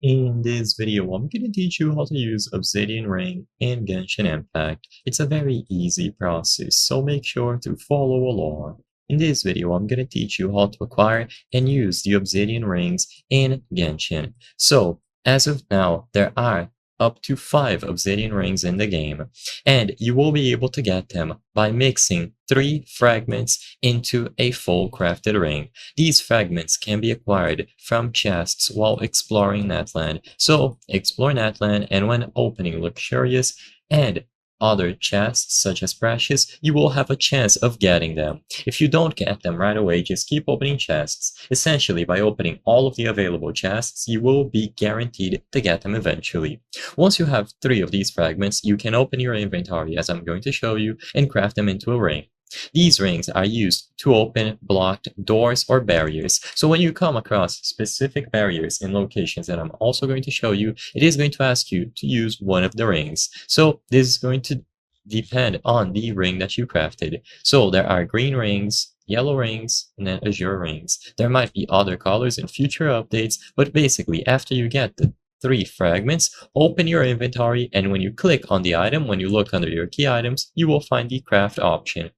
In this video, I'm going to teach you how to use Obsidian Ring in Genshin Impact. It's a very easy process, so make sure to follow along. In this video, I'm going to teach you how to acquire and use the Obsidian Rings in Genshin. So, as of now, there are up to 5 Obsidian Rings in the game, and you will be able to get them by mixing 3 fragments into a full crafted ring. These fragments can be acquired from chests while exploring Netland. So explore Netland, and when opening Luxurious and other chests such as Precious, you will have a chance of getting them. If you don't get them right away, just keep opening chests. Essentially, by opening all of the available chests, you will be guaranteed to get them eventually. Once you have 3 of these fragments, you can open your inventory, as I'm going to show you, and craft them into a ring. These rings are used to open blocked doors or barriers. So when you come across specific barriers in locations that I'm also going to show you, it is going to ask you to use one of the rings. So this is going to depend on the ring that you crafted. So there are green rings, yellow rings, and then azure rings. There might be other colors in future updates, but basically after you get the 3 fragments, open your inventory, and when you click on the item, when you look under your key items, you will find the craft option.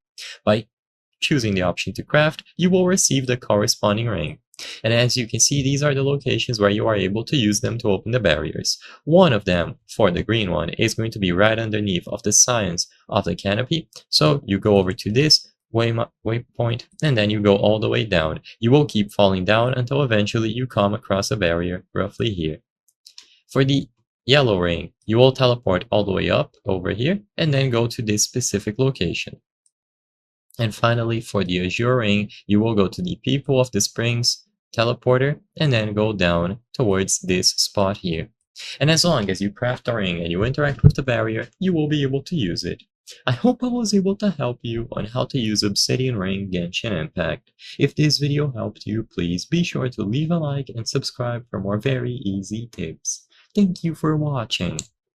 By choosing the option to craft, you will receive the corresponding ring. And as you can see, these are the locations where you are able to use them to open the barriers. One of them, for the green one, is going to be right underneath of the signs of the canopy. So you go over to this waypoint, and then you go all the way down. You will keep falling down until eventually you come across a barrier roughly here. For the yellow ring, you will teleport all the way up over here and then go to this specific location. And finally, for the azure ring, you will go to the People of the Springs teleporter and then go down towards this spot here. And as long as you craft a ring and you interact with the barrier, you will be able to use it. I hope I was able to help you on how to use Obsidian Ring Genshin Impact. If this video helped you, please be sure to leave a like and subscribe for more very easy tips. Thank you for watching.